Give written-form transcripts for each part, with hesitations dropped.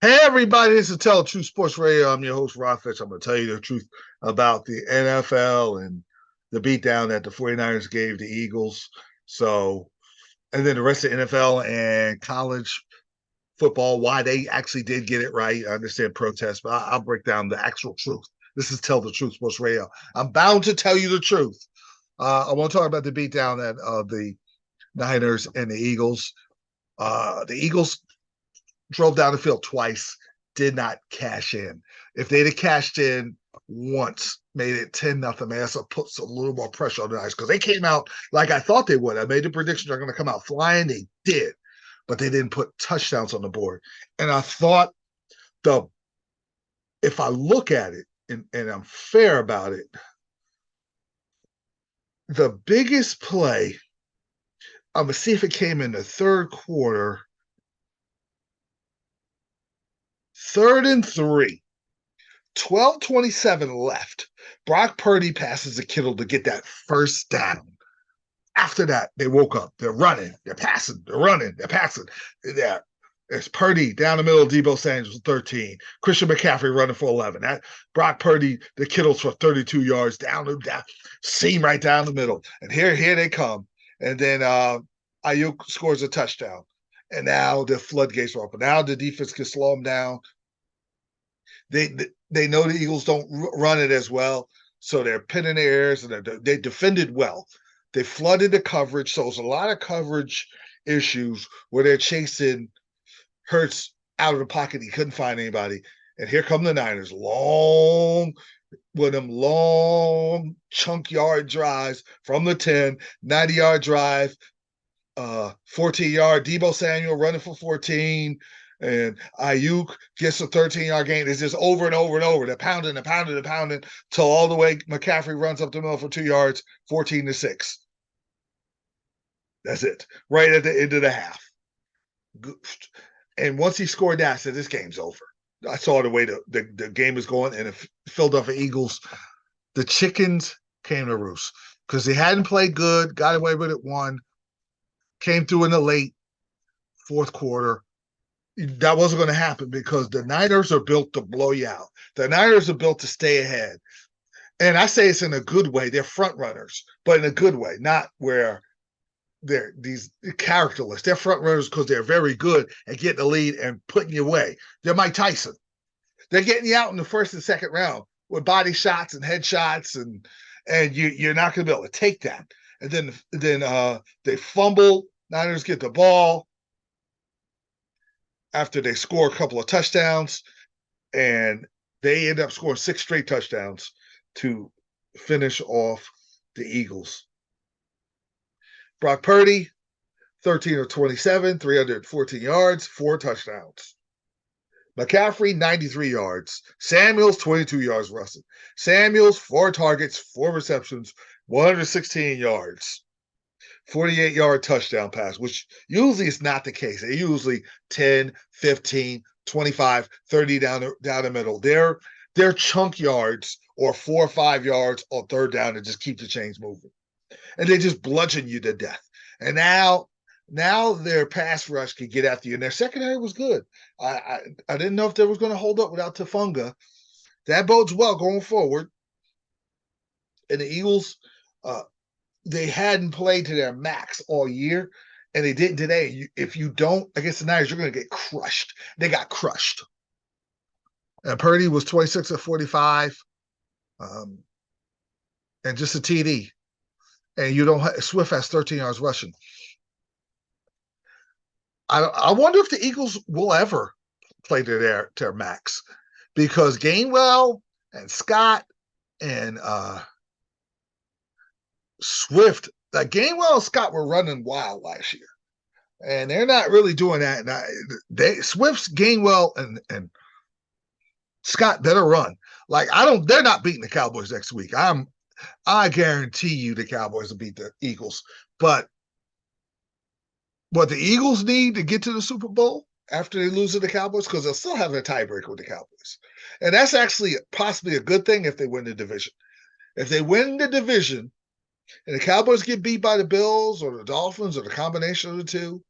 Hey everybody, this is Tell the Truth Sports Radio. I'm your host, Ron Fitch. I'm going to tell you the truth about the NFL and the beatdown that the 49ers gave the Eagles. So, and then the rest of the NFL and college football, why they actually did get it right. I understand protests, but I'll break down the actual truth. This is Tell the Truth Sports Radio. I'm bound to tell you the truth. I want to talk about the beatdown that the Niners and the Eagles. The Eagles drove down the field twice, did not cash in. If they'd have cashed in once, made it 10-0, man, so puts a little more pressure on the Niners because they came out like I thought they would. I made the prediction they're going to come out flying. They did, but they didn't put touchdowns on the board. And I thought if I look at it and I'm fair about it, the biggest play, I'm going to see if it came in the third quarter. 3rd and 3. 12:27 left. Brock Purdy passes to Kittle to get that first down. After that, they woke up. They're running. They're passing. They're running. They're passing. It's Purdy down the middle of Deebo Samuel, 13. Christian McCaffrey running for 11. That Brock Purdy, the Kittles for 32 yards down, seam right down the middle. And here they come. And then Ayuk scores a touchdown. And now the floodgates are open. Now the defense can slow them down. They know the Eagles don't run it as well, so they're pinning their ears, and they defended well. They flooded the coverage, so it's a lot of coverage issues where they're chasing Hurts out of the pocket. He couldn't find anybody. And here come the Niners, long chunk yard drives from the 10, 90-yard drive, 14-yard. Deebo Samuel running for 14. And Ayuk gets a 13-yard gain. It's just over and over and over. They're pounding till all the way McCaffrey runs up the middle for 2 yards, 14-6. That's it. Right at the end of the half. And once he scored that, I said, this game's over. I saw the way the game was going, and the Philadelphia Eagles, the chickens came to roost because they hadn't played good, got away with it, won, came through in the late fourth quarter. That wasn't going to happen because the Niners are built to blow you out. The Niners are built to stay ahead. And I say it's in a good way. They're front runners, but in a good way, not where they're these characterless. They're front runners because they're very good at getting the lead and putting you away. They're Mike Tyson. They're getting you out in the first and second round with body shots and head shots, and you're not going to be able to take that. And then they fumble. Niners get the ball after they score a couple of touchdowns, and they end up scoring 6 straight touchdowns to finish off the Eagles. Brock Purdy, 13 of 27, 314 yards, 4 touchdowns. McCaffrey, 93 yards. Samuels, 22 yards rushing. Samuels, 4 targets, 4 receptions, 116 yards. 48-yard touchdown pass, which usually is not the case. They're usually 10, 15, 25, 30 down the middle. They're chunk yards or 4 or 5 yards on third down to just keep the chains moving. And they just bludgeon you to death. And now their pass rush could get after you. And their secondary was good. I didn't know if they was going to hold up without Tafunga. That bodes well going forward. And the Eagles, they hadn't played to their max all year, and they didn't today. If you don't against the Niners, you're going to get crushed. They got crushed. And Purdy was 26 of 45, and just a TD. And Swift has 13 yards rushing. I wonder if the Eagles will ever play to their max, because Gainwell and Scott and Swift, like Gainwell and Scott were running wild last year, and they're not really doing that. And Swift's, Gainwell, and Scott better run. Like they're not beating the Cowboys next week. I guarantee you the Cowboys will beat the Eagles. But what the Eagles need to get to the Super Bowl after they lose to the Cowboys, because they'll still have a tiebreaker with the Cowboys, and that's actually possibly a good thing if they win the division. If they win the division and the Cowboys get beat by the Bills or the Dolphins or the combination of the two,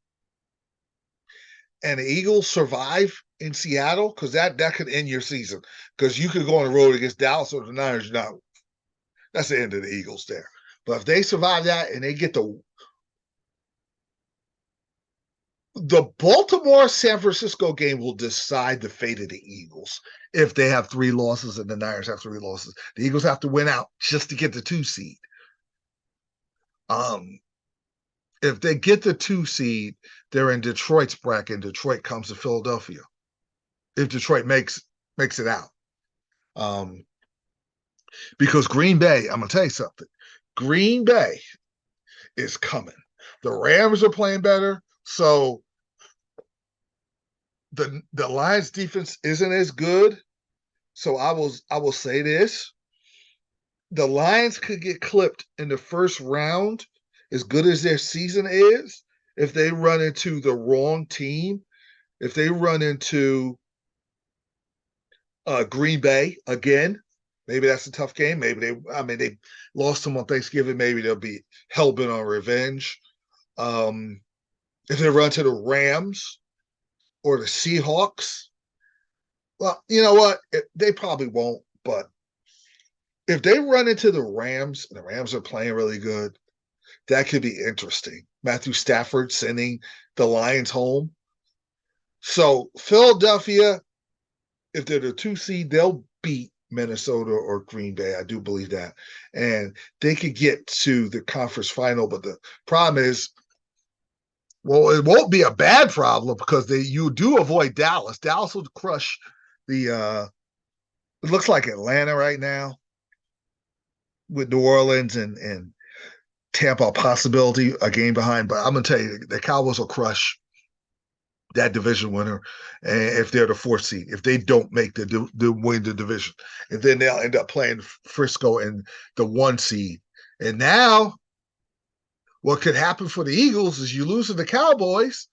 and the Eagles survive in Seattle, because that could end your season. Because you could go on the road against Dallas or the Niners. Now, that's the end of the Eagles there. But if they survive that and they get the Baltimore San Francisco game will decide the fate of the Eagles. If they have 3 losses and the Niners have 3 losses, the Eagles have to win out just to get the 2 seed. If they get the 2 seed, they're in Detroit's bracket. Detroit comes to Philadelphia. If Detroit makes it out, because Green Bay, I'm gonna tell you something. Green Bay is coming. The Rams are playing better, so the Lions defense isn't as good. So I will say this: the Lions could get clipped in the first round, as good as their season is, if they run into the wrong team. If they run into Green Bay again, maybe that's a tough game. Maybe they lost them on Thanksgiving. Maybe they'll be hell bent on revenge. If they run to the Rams or the Seahawks, well, you know what? They probably won't. But if they run into the Rams, and the Rams are playing really good, that could be interesting. Matthew Stafford sending the Lions home. So Philadelphia, if they're the 2 seed, they'll beat Minnesota or Green Bay. I do believe that. And they could get to the conference final. But the problem is, well, it won't be a bad problem because you do avoid Dallas. Dallas will crush the it looks like Atlanta right now, with New Orleans and Tampa, a possibility, a game behind. But I'm gonna tell you, the Cowboys will crush that division winner if they're the 4th seed. If they don't make the win the division, and then they'll end up playing Frisco and the 1 seed. And now, what could happen for the Eagles is you lose to the Cowboys,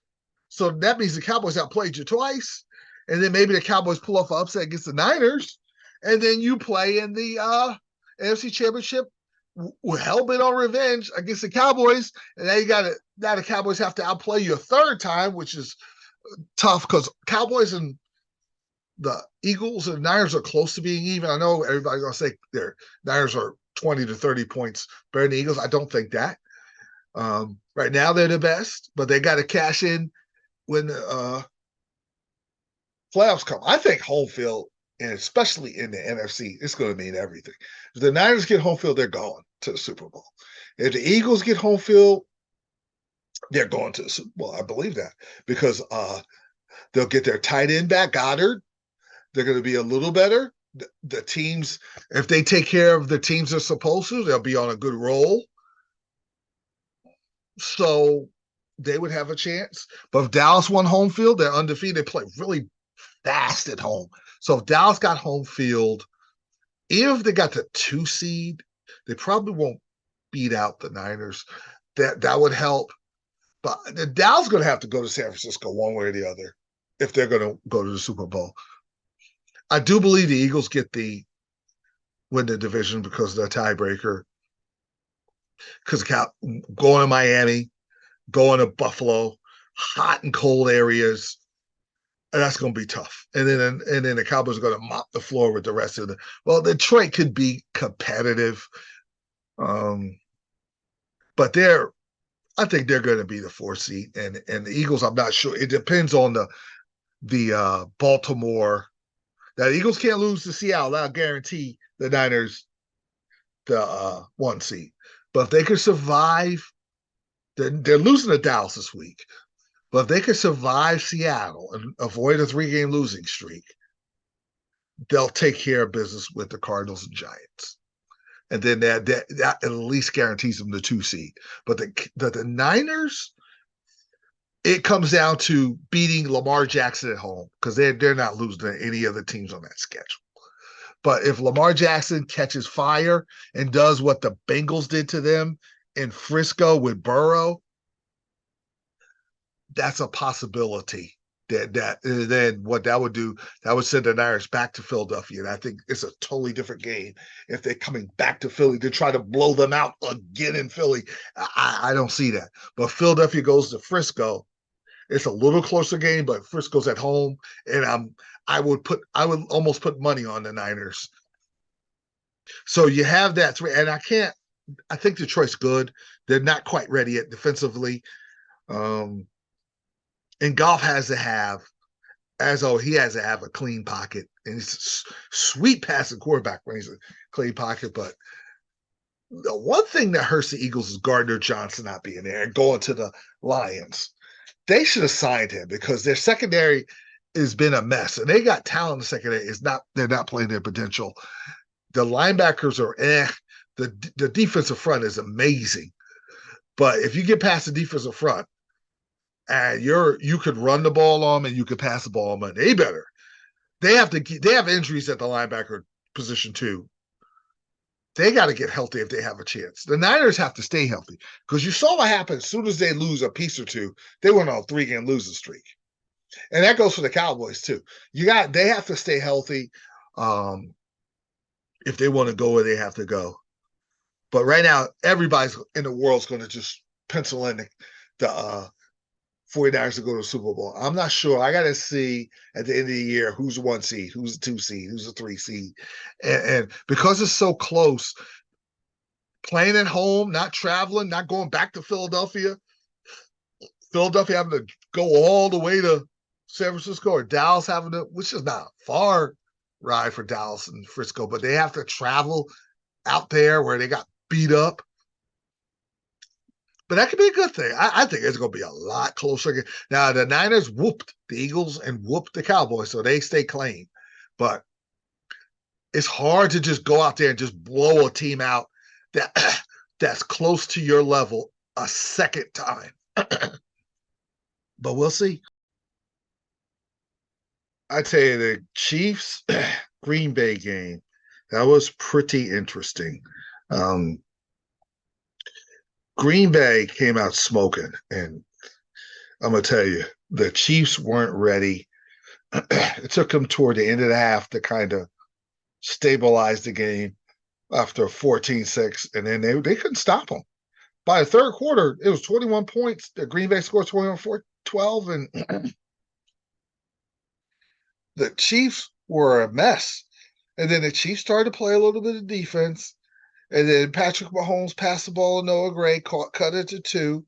so that means the Cowboys outplayed you twice, and then maybe the Cowboys pull off an upset against the Niners, and then you play in the NFC Championship with hell bent on revenge against the Cowboys, and now the Cowboys have to outplay you a 3rd time, which is tough because Cowboys and the Eagles and Niners are close to being even. I know everybody's gonna say their Niners are 20 to 30 points better than the Eagles. I don't think that. Right now they're the best, but they got to cash in when the playoffs come. I think home field, and especially in the NFC, it's going to mean everything. If the Niners get home field, they're going to the Super Bowl. If the Eagles get home field, they're going to the Super Bowl. I believe that because they'll get their tight end back, Goddard. They're going to be a little better. The teams, if they take care of the teams they're supposed to, they'll be on a good roll. So they would have a chance. But if Dallas won home field, they're undefeated. They play really fast at home. So if Dallas got home field, even if they got the 2 seed, they probably won't beat out the Niners. That would help. But Dallas is going to have to go to San Francisco one way or the other if they're going to go to the Super Bowl. I do believe the Eagles win the division because of the tiebreaker. Because going to Miami, going to Buffalo, hot and cold areas, and that's going to be tough. And then the Cowboys are going to mop the floor with the rest of the. Well, Detroit could be competitive, but I think they're going to be the 4th seed, and the Eagles. I'm not sure. It depends on the Baltimore. Now, the Eagles can't lose to Seattle. I'll guarantee the Niners the 1 seed. But if they could survive, they're losing to Dallas this week. But if they could survive Seattle and avoid a 3-game losing streak, they'll take care of business with the Cardinals and Giants. And then that at least guarantees them the 2 seed. But the Niners, it comes down to beating Lamar Jackson at home because they're not losing to any other teams on that schedule. But if Lamar Jackson catches fire and does what the Bengals did to them in Frisco with Burrow, that's a possibility. Then what that would do, that would send the Niners back to Philadelphia. And I think it's a totally different game if they're coming back to Philly to try to blow them out again in Philly. I don't see that. But Philadelphia goes to Frisco. It's a little closer game, but Frisco's at home, and I would almost put money on the Niners. So you have that three, and I think Detroit's good. They're not quite ready yet defensively. And Goff has to have, he has to have a clean pocket, and he's a sweet passing quarterback when he's a clean pocket. But the one thing that hurts the Eagles is Gardner Johnson not being there and going to the Lions. They should have signed him because their secondary has been a mess, and they got talent in the secondary. They're not playing their potential. The linebackers are the defensive front is amazing, but if you get past the defensive front and you could run the ball on them and you could pass the ball on them, they better. They have injuries at the linebacker position too. They got to get healthy if they have a chance. The Niners have to stay healthy because you saw what happened as soon as they lose a piece or two. They went on a 3-game losing streak, and that goes for the Cowboys too. They have to stay healthy if they want to go where they have to go. But right now, everybody's in the world's going to just pencil in the 49ers to go to the Super Bowl. I'm not sure. I got to see at the end of the year who's the 1 seed, who's the 2 seed, who's the 3 seed. And because it's so close, playing at home, not traveling, not going back to Philadelphia having to go all the way to San Francisco, or Dallas having to, which is not a far ride for Dallas and Frisco, but they have to travel out there where they got beat up. But that could be a good thing. I think it's going to be a lot closer. Now, the Niners whooped the Eagles and whooped the Cowboys, so they stay clean. But it's hard to just go out there and just blow a team out that's close to your level a second time. But we'll see. I tell you, the Chiefs Green Bay game, that was pretty interesting. Green Bay came out smoking, and I'm going to tell you, the Chiefs weren't ready. It took them toward the end of the half to kind of stabilize the game after 14-6, and then they couldn't stop them. By the third quarter, it was 21 points. The Green Bay scored 21-12, and the Chiefs were a mess. And then the Chiefs started to play a little bit of defense. And then Patrick Mahomes passed the ball to Noah Gray, cut it to 2.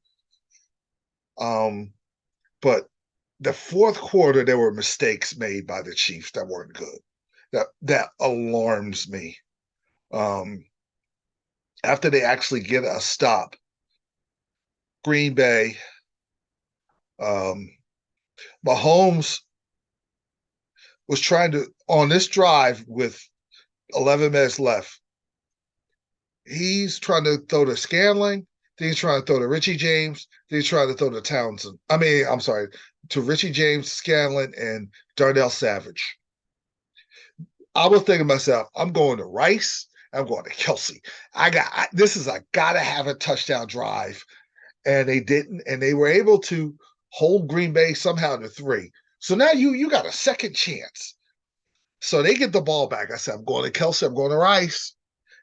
But the fourth quarter, there were mistakes made by the Chiefs that weren't good. That alarms me. After they actually get a stop, Green Bay, Mahomes was trying to, on this drive with 11 minutes left, he's trying to throw to Scanlon, then he's trying to throw to Richie James, then he's trying to throw to Townsend. To Richie James, Scanlon, and Darnell Savage. I was thinking to myself, I'm going to Rice, I'm going to Kelsey. This is a gotta have a touchdown drive. And they didn't, and they were able to hold Green Bay somehow to 3. So now you got a second chance. So they get the ball back. I said, I'm going to Kelsey, I'm going to Rice.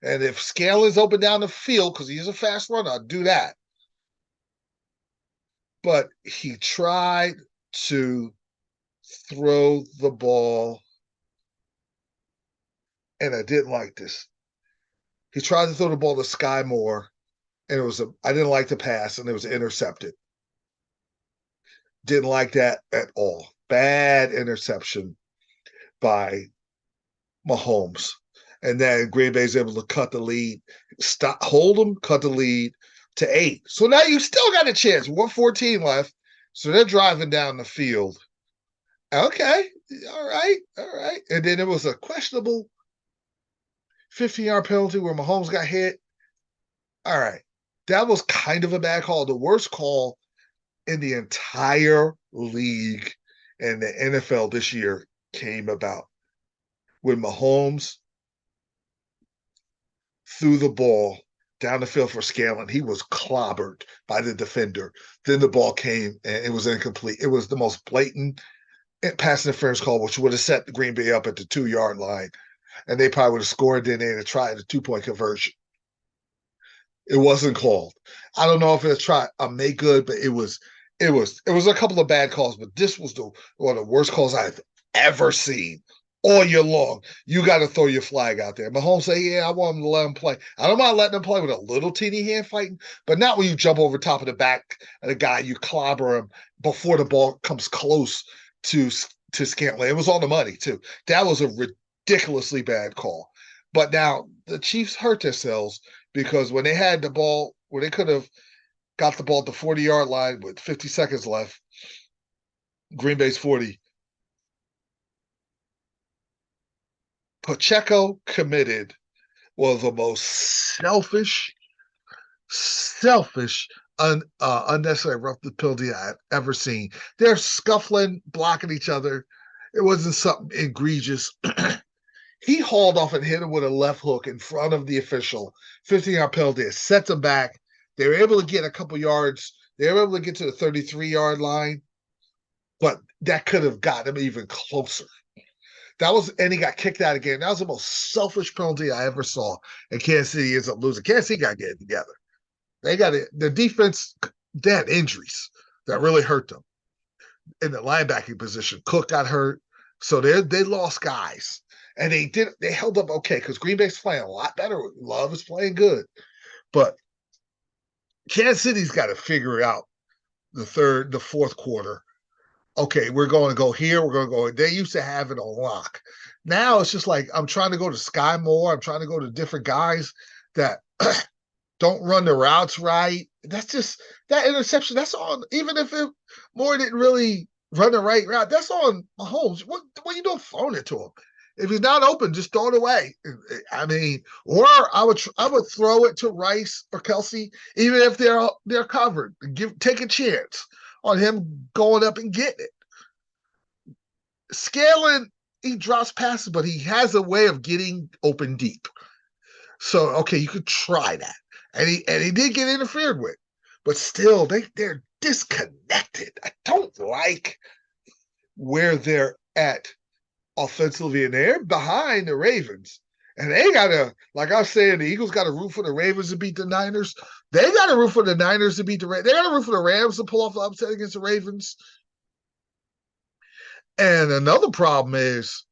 And if Scanlon's open down the field, because he's a fast runner, I'll do that. But he tried to throw the ball, and I didn't like this. He tried to throw the ball to Sky Moore, and I didn't like the pass, and it was intercepted. Didn't like that at all. Bad interception by Mahomes. And then Green Bay's able to cut the lead, hold them, cut the lead to 8. So now you still got a chance. 1:14 left. So they're driving down the field. Okay. All right. And then it was a questionable 15-yard penalty where Mahomes got hit. All right. That was kind of a bad call. The worst call in the entire league and the NFL this year came about when Mahomes threw the ball down the field for Scanlon. He was clobbered by the defender. Then the ball came, and it was incomplete. It was the most blatant pass interference call, which would have set the Green Bay up at the 2-yard line, and they probably would have scored. Then they'd have tried a 2-point conversion. It wasn't called. I don't know if it's a make good, but it was it was a couple of bad calls, but this was one of the worst calls I've ever seen all year long. You got to throw your flag out there. Mahomes say, "Yeah, I want him to let him play. I don't mind letting him play with a little teeny hand fighting, but not when you jump over top of the back of the guy, you clobber him before the ball comes close to Scantling. It was on the money too. That was a ridiculously bad call. But now the Chiefs hurt themselves because when they had the ball, when they could have got the ball at the 40-yard line with 50 seconds left, Green Bay's 40. Pacheco committed was the most selfish, unnecessary rough penalty I've ever seen. They're scuffling, blocking each other. It wasn't something egregious. He hauled off and hit him with a left hook in front of the official. 15-yard penalty. It sets him back. They were able to get a couple yards. They were able to get to the 33-yard line, but that could have gotten him even closer. And he got kicked out again. That was the most selfish penalty I ever saw. And Kansas City ends up losing. Kansas City got to get it together. They got it. The defense, they had injuries that really hurt them in the linebacking position. Cook got hurt, so they lost guys, and they held up okay because Green Bay's playing a lot better. Love is playing good, but Kansas City's got to figure out the fourth quarter. Okay, we're going to go here. We're going to go. They used to have it on lock. Now it's just like I'm trying to go to Sky Moore. I'm trying to go to different guys that don't run the routes right. That's just that interception. That's on. Even if Moore didn't really run the right route, that's on Mahomes. What are you doing throwing it to him? If he's not open, just throw it away. I mean, or I would throw it to Rice or Kelsey, even if they're covered. Take a chance on him going up and getting it. Scaling, he drops passes, but he has a way of getting open deep. So okay, you could try that. And he did get interfered with. But still, they're disconnected. I don't like where they're at offensively, and they're behind the Ravens. And they gotta, like I was saying, the Eagles got to root for the Ravens to beat the Niners. They got to root for the Niners to beat the Ravens. They got to root for the Rams to pull off the upset against the Ravens. And another problem is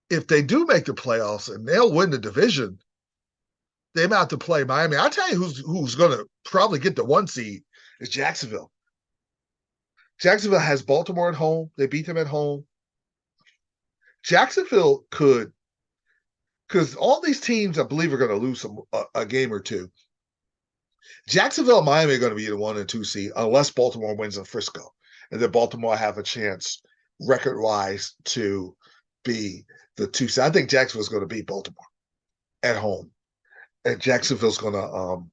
if they do make the playoffs and they'll win the division, they might have to play Miami. I'll tell you who's going to probably get the 1 seed is Jacksonville. Jacksonville has Baltimore at home. They beat them at home. Jacksonville could, because all these teams, I believe, are going to lose a game or two. Jacksonville and Miami are going to be the 1 and 2 seed unless Baltimore wins in Frisco. And then Baltimore have a chance, record-wise, to be the 2 seed. I think Jacksonville's going to beat Baltimore at home. And Jacksonville's going to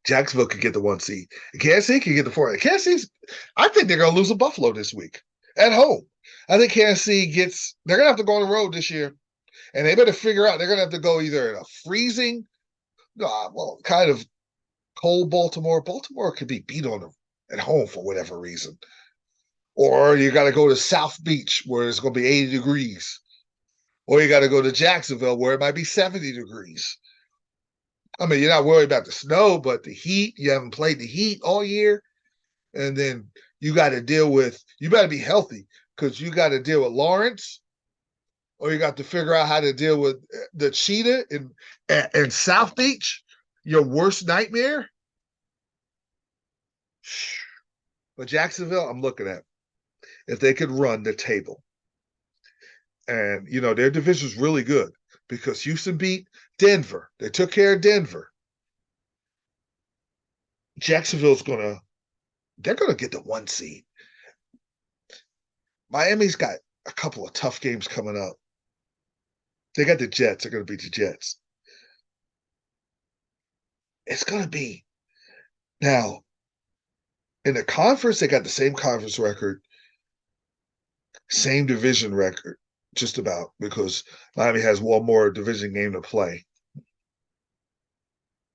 Jacksonville could get the 1 seed. Kansas City can get the 4. Kansas City's, I think they're going to lose to Buffalo this week at home. I think Kansas City they're going to have to go on the road this year. And they better figure out they're going to have to go either in a freezing, kind of cold Baltimore. Baltimore could be beat on them at home for whatever reason. Or you got to go to South Beach where it's going to be 80 degrees. Or you got to go to Jacksonville where it might be 70 degrees. I mean, you're not worried about the snow, but the heat, you haven't played the heat all year. And then you got to you better be healthy because you got to deal with Lawrence, or you got to figure out how to deal with the cheetah in South Beach, your worst nightmare. But Jacksonville, I'm looking at if they could run the table. And, their division's really good because Houston beat Denver. They took care of Denver. Jacksonville's they're going to get the 1 seed. Miami's got a couple of tough games coming up. They got the Jets. They're going to beat the Jets. It's going to be now in the conference. They got the same conference record, same division record, just about, because Miami has one more division game to play.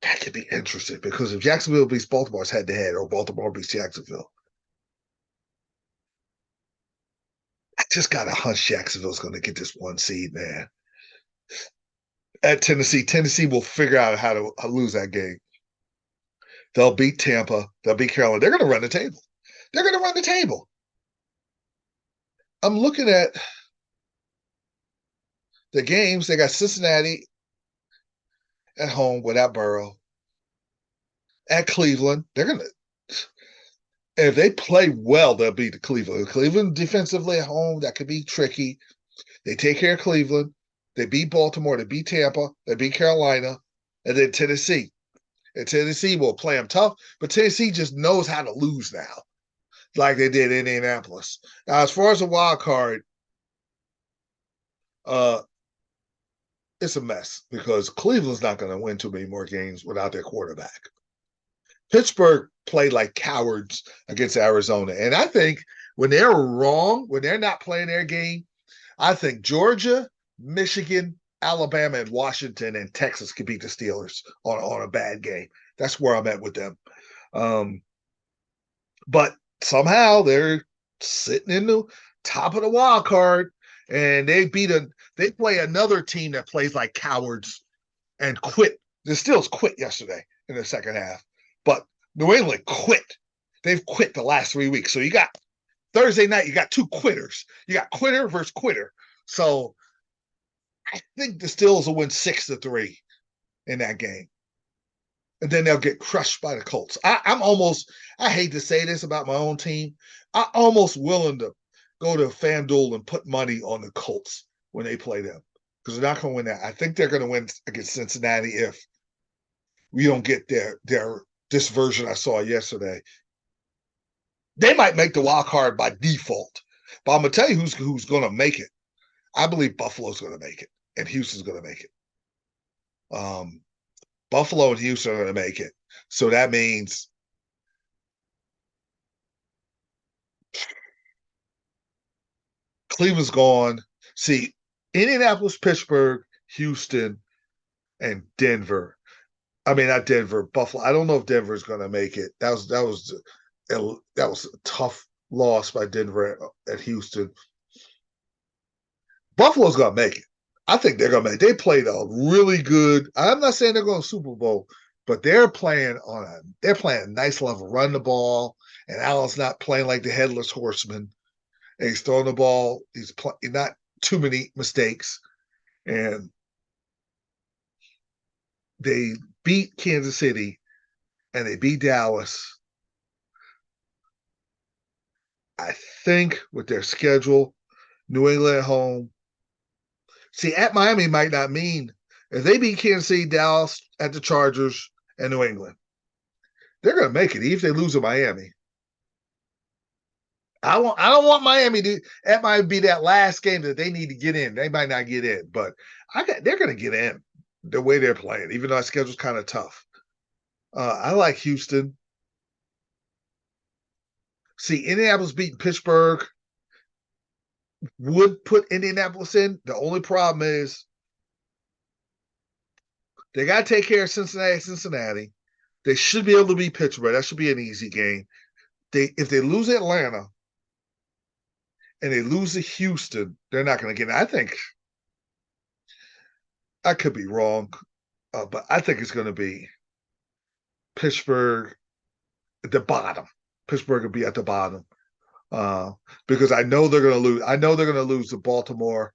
That could be interesting because if Jacksonville beats Baltimore, it's head-to-head, or Baltimore beats Jacksonville. I just got a hunch Jacksonville's going to get this 1 seed, man. At Tennessee will figure out how to lose that game. They'll beat Tampa. They'll beat Carolina. They're going to run the table. They're going to run the table. I'm looking at the games. They got Cincinnati at home without Burrow. At Cleveland, they're going to. If they play well, they'll beat Cleveland. Cleveland defensively at home, that could be tricky. They take care of Cleveland. They beat Baltimore. They beat Tampa. They beat Carolina. And then Tennessee. And Tennessee will play them tough, but Tennessee just knows how to lose now, like they did in Indianapolis. Now, as far as the wild card, uh, it's a mess because Cleveland's not going to win too many more games without their quarterback. Pittsburgh played like cowards against Arizona. And I think when they're wrong, when they're not playing their game, I think Georgia, Michigan, Alabama, and Washington and Texas could beat the Steelers on a bad game. That's where I'm at with them. But somehow they're sitting in the top of the wild card, and they play another team that plays like cowards and quit. The Steelers quit yesterday in the second half, but New England quit. They've quit the last 3 weeks. So you got Thursday night, you got two quitters. You got quitter versus quitter. So I think the Steelers will win 6-3 in that game. And then they'll get crushed by the Colts. I hate to say this about my own team. I'm almost willing to go to FanDuel and put money on the Colts when they play them because they're not going to win that. I think they're going to win against Cincinnati if we don't get this version I saw yesterday. They might make the wild card by default, but I'm going to tell you who's going to make it. I believe Buffalo's going to make it, and Houston's going to make it. Buffalo and Houston are going to make it. So that means Cleveland's gone. See, Indianapolis, Pittsburgh, Houston, and Denver. I mean, not Denver, Buffalo. I don't know if Denver's going to make it. That was a tough loss by Denver at Houston. Buffalo's going to make it. I think they're going to make it. They played a really good. I'm not saying they're going to Super Bowl, but they're playing a nice level, run the ball, and Allen's not playing like the headless horseman. And he's throwing the ball. He's not too many mistakes, and they beat Kansas City and they beat Dallas. I think with their schedule, New England at home. See, at Miami might not mean if they beat Kansas City, Dallas at the Chargers, and New England, they're going to make it, even if they lose to Miami. I don't want Miami to. That might be that last game that they need to get in. They might not get in, but they're going to get in the way they're playing, even though our schedule's kind of tough. I like Houston. See, Indianapolis beating Pittsburgh would put Indianapolis in. The only problem is they got to take care of Cincinnati. They should be able to beat Pittsburgh. That should be an easy game. If they lose Atlanta and they lose to Houston, they're not going to get in. I think I could be wrong, but I think it's going to be Pittsburgh at the bottom. Pittsburgh will be at the bottom because I know they're going to lose. I know they're going to lose to Baltimore.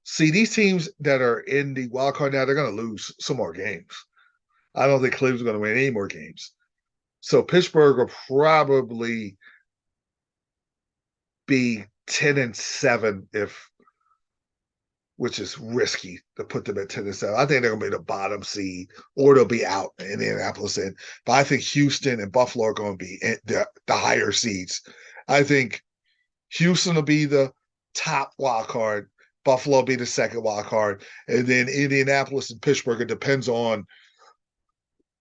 See, these teams that are in the wild card now, they're going to lose some more games. I don't think Cleveland's going to win any more games. So Pittsburgh will probably be 10-7 which is risky to put them at 10-7. I think they're going to be the bottom seed, or they'll be out in Indianapolis. But I think Houston and Buffalo are going to be the higher seeds. I think Houston will be the top wild card. Buffalo will be the second wild card. And then Indianapolis and Pittsburgh, it depends on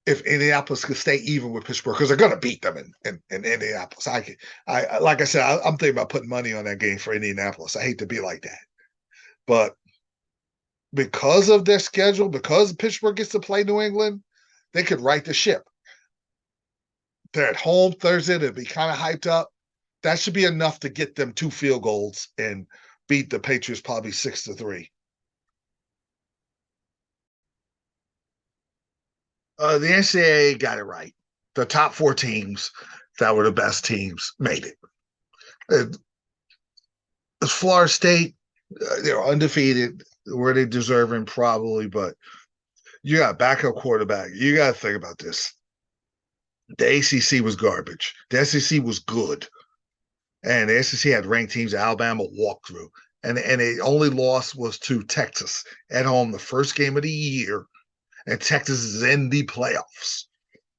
if Indianapolis can stay even with Pittsburgh, because they're going to beat them in Indianapolis. I like I said, I'm thinking about putting money on that game for Indianapolis. I hate to be like that. But because of their schedule, because Pittsburgh gets to play New England, they could right the ship. They're at home Thursday. They'll be kind of hyped up. That should be enough to get them 2 field goals and beat the Patriots probably 6-3. The NCAA got it right. the top 4 teams that were the best teams made it. And Florida State, they're undefeated. Were they deserving? Probably, but you got backup quarterback. You got to think about this. The ACC was garbage. The SEC was good, and the SEC had ranked teams. Alabama walked through, and the only loss was to Texas at home, the first game of the year, and Texas is in the playoffs.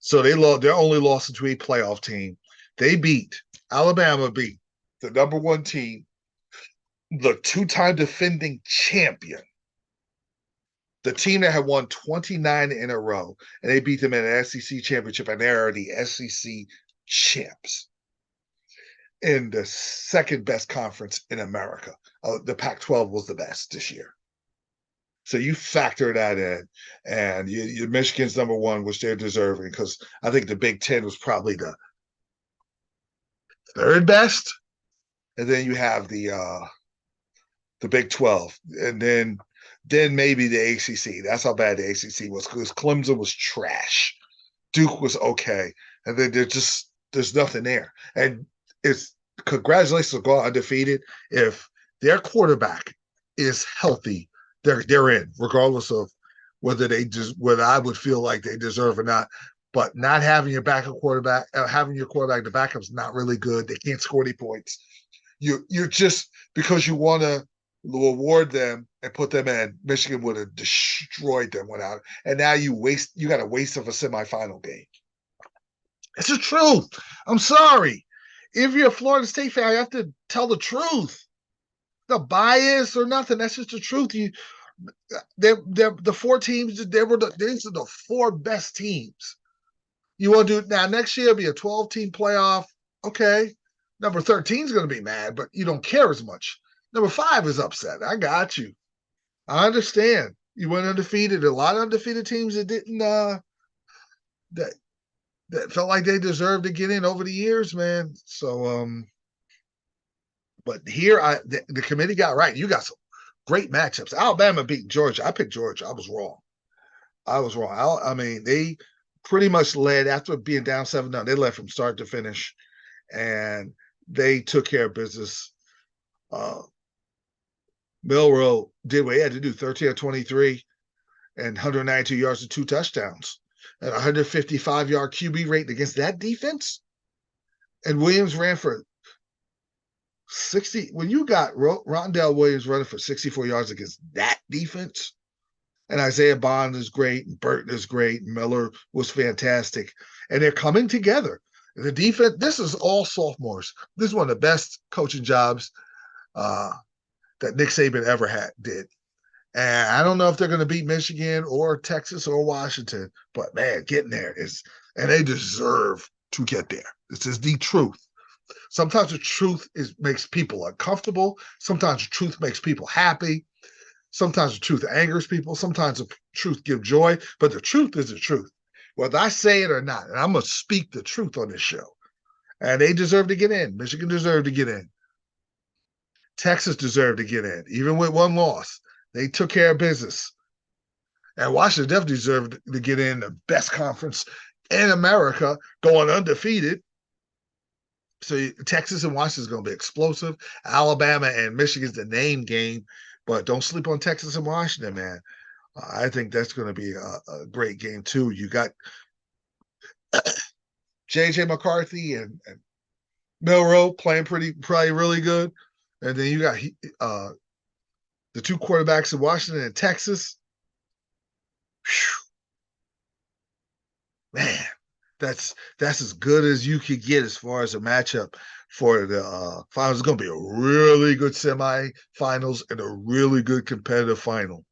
So they lost. Their only loss to a playoff team. They beat Alabama, beat the number 1 team, the 2-time defending champion, the team that had won 29 in a row, and they beat them in an SEC championship, and they're the SEC champs in the second best conference in America. The Pac-12 was the best this year. So you factor that in, and Michigan's number 1, which they're deserving, because I think the Big Ten was probably the 3rd best, and then you have the Big 12, and then maybe the ACC. That's how bad the ACC was, because Clemson was trash, Duke was okay, and then there's nothing there. And it's congratulations on going undefeated. If their quarterback is healthy, they're in, regardless of whether I would feel like they deserve or not. But not having your backup quarterback, having your quarterback, the backup's not really good. They can't score any points. You're just, because you want to reward them and put them in. Michigan would have destroyed them without, and now you got a waste of a semifinal game. It's the truth. I'm sorry. If you're a Florida State fan, you have to tell the truth. The bias or nothing. That's just the truth. They're the 4 teams. These are the 4 best teams. You want to do now? Next year, it'll be a 12-team playoff. Okay, number 13 is going to be mad, but you don't care as much. Number 5 is upset. I got you. I understand. You went undefeated. A lot of undefeated teams that didn't that felt like they deserved to get in over the years, man. So but here the committee got right. You got some great matchups. Alabama beat Georgia. I picked Georgia. I was wrong. I mean, they pretty much led after being down 7-0. They led from start to finish, and they took care of business. Milroe did what he had to do, 13 of 23 and 192 yards and 2 touchdowns and 155-yard QB rate against that defense. And Williams ran for 60. When you got Rondell Williams running for 64 yards against that defense, and Isaiah Bond is great, and Burton is great, and Miller was fantastic, and they're coming together. The defense, this is all sophomores. This is one of the best coaching jobs that Nick Saban ever did. And I don't know if they're going to beat Michigan or Texas or Washington, but man, getting there and they deserve to get there. This is the truth. Sometimes the truth makes people uncomfortable. Sometimes the truth makes people happy. Sometimes the truth angers people. Sometimes the truth gives joy, but the truth is the truth, whether I say it or not. And I'm going to speak the truth on this show. And they deserve to get in. Michigan deserved to get in. Texas deserved to get in, even with 1 loss. They took care of business. And Washington definitely deserved to get in the best conference in America, going undefeated. So Texas and Washington is going to be explosive. Alabama and Michigan's the name game, but don't sleep on Texas and Washington, man. I think that's going to be a great game too. You got J.J. McCarthy and Milroe playing probably really good. And then you got the 2 quarterbacks in Washington and Texas. Whew. Man, that's as good as you could get as far as a matchup for the finals. It's going to be a really good semifinals and a really good competitive final.